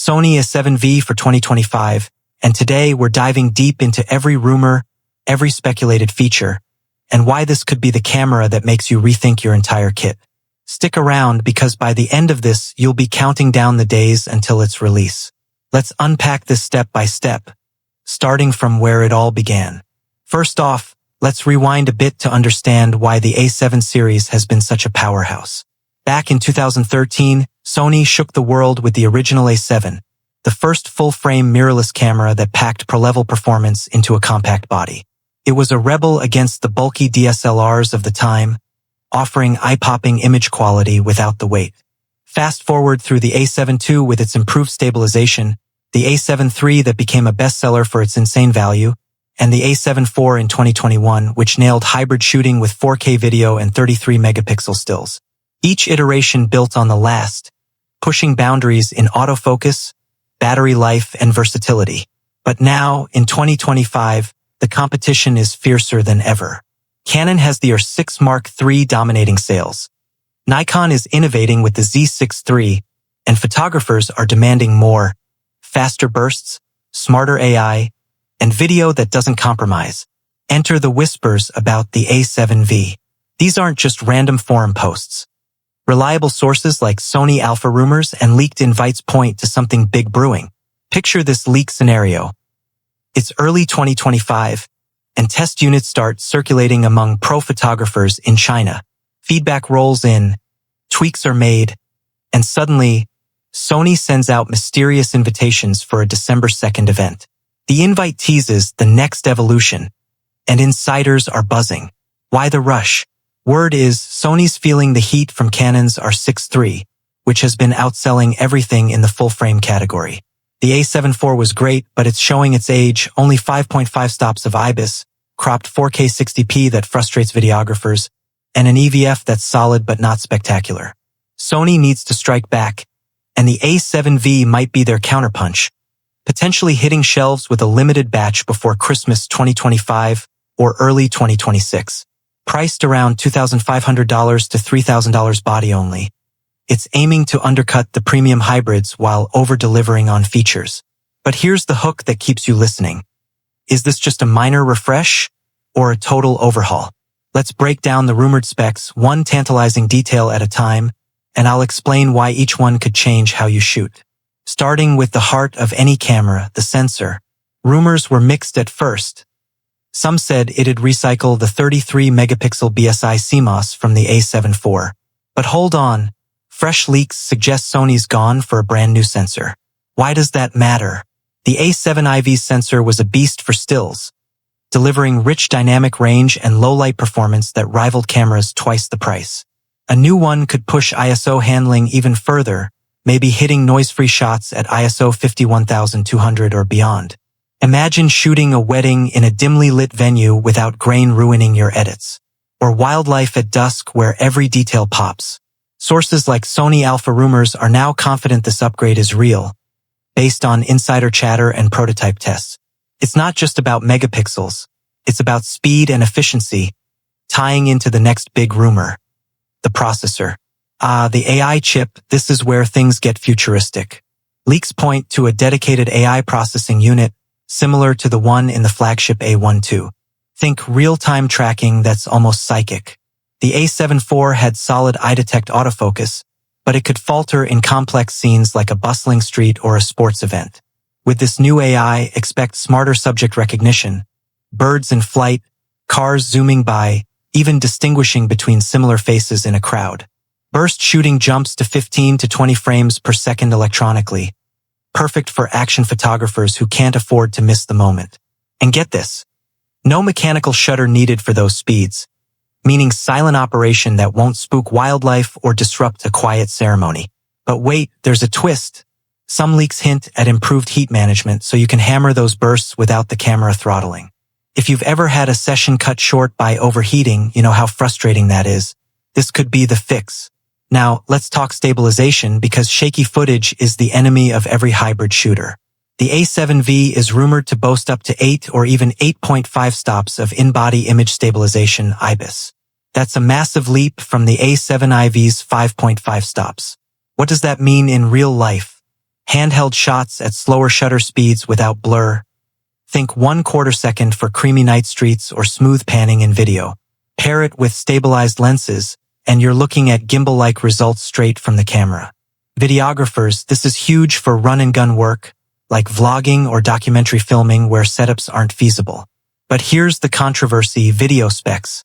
Sony A7V for 2025, and today we're diving deep into every rumor, every speculated feature, and why this could be the camera that makes you rethink your entire kit. Stick around because by the end of this, you'll be counting down the days until its release. Let's unpack this step by step, starting from where it all began. First off, let's rewind a bit to understand why the A7 series has been such a powerhouse. Back in 2013, Sony shook the world with the original A7, the first full-frame mirrorless camera that packed pro-level performance into a compact body. It was a rebel against the bulky DSLRs of the time, offering eye-popping image quality without the weight. Fast forward through the A7 II with its improved stabilization, the A7 III that became a bestseller for its insane value, and the A7 IV in 2021, which nailed hybrid shooting with 4K video and 33-megapixel stills. Each iteration built on the last, pushing boundaries in autofocus, battery life, and versatility. But now, in 2025, the competition is fiercer than ever. Canon has the R6 Mark III dominating sales. Nikon is innovating with the Z6III, and photographers are demanding more, faster bursts, smarter AI, and video that doesn't compromise. Enter the whispers about the A7V. These aren't just random forum posts. Reliable sources like SonyAlphaRumors and leaked invites point to something big brewing. Picture this leak scenario. It's early 2025, and test units start circulating among pro photographers in China. Feedback rolls in, tweaks are made, and suddenly, Sony sends out mysterious invitations for a December 2nd event. The invite teases the next evolution, and insiders are buzzing. Why the rush? Word is Sony's feeling the heat from Canon's R6 III, which has been outselling everything in the full-frame category. The A7 IV was great, but it's showing its age, only 5.5 stops of IBIS, cropped 4K 60p that frustrates videographers, and an EVF that's solid but not spectacular. Sony needs to strike back, and the A7V might be their counterpunch, potentially hitting shelves with a limited batch before Christmas 2025 or early 2026. Priced around $2,500 to $3,000 body only, it's aiming to undercut the premium hybrids while over-delivering on features. But here's the hook that keeps you listening. Is this just a minor refresh or a total overhaul? Let's break down the rumored specs, one tantalizing detail at a time, and I'll explain why each one could change how you shoot. Starting with the heart of any camera, the sensor. Rumors were mixed at first. Some said it'd recycle the 33-megapixel BSI CMOS from the A7 IV. But hold on, fresh leaks suggest Sony's gone for a brand new sensor. Why does that matter? The A7IV sensor was a beast for stills, delivering rich dynamic range and low-light performance that rivaled cameras twice the price. A new one could push ISO handling even further, maybe hitting noise-free shots at ISO 51200 or beyond. Imagine shooting a wedding in a dimly lit venue without grain ruining your edits. Or wildlife at dusk where every detail pops. Sources like SonyAlphaRumors are now confident this upgrade is real, based on insider chatter and prototype tests. It's not just about megapixels. It's about speed and efficiency, tying into the next big rumor. The processor. The AI chip, this is where things get futuristic. Leaks point to a dedicated AI processing unit, similar to the one in the flagship A1 II. Think real-time tracking that's almost psychic. The A7 IV had solid eye-detect autofocus, but it could falter in complex scenes like a bustling street or a sports event. With this new AI, expect smarter subject recognition, birds in flight, cars zooming by, even distinguishing between similar faces in a crowd. Burst shooting jumps to 15 to 20 frames per second electronically, perfect for action photographers who can't afford to miss the moment. And get this, no mechanical shutter needed for those speeds, meaning silent operation that won't spook wildlife or disrupt a quiet ceremony. But wait, there's a twist. Some leaks hint at improved heat management so you can hammer those bursts without the camera throttling. If you've ever had a session cut short by overheating, you know how frustrating that is. This could be the fix. Now, let's talk stabilization because shaky footage is the enemy of every hybrid shooter. The A7V is rumored to boast up to 8 or even 8.5 stops of in-body image stabilization IBIS. That's a massive leap from the A7IV's 5.5 stops. What does that mean in real life? Handheld shots at slower shutter speeds without blur. Think 1/4 second for creamy night streets or smooth panning in video. Pair it with stabilized lenses, and you're looking at gimbal-like results straight from the camera. Videographers, this is huge for run-and-gun work, like vlogging or documentary filming where setups aren't feasible. But here's the controversy: video specs.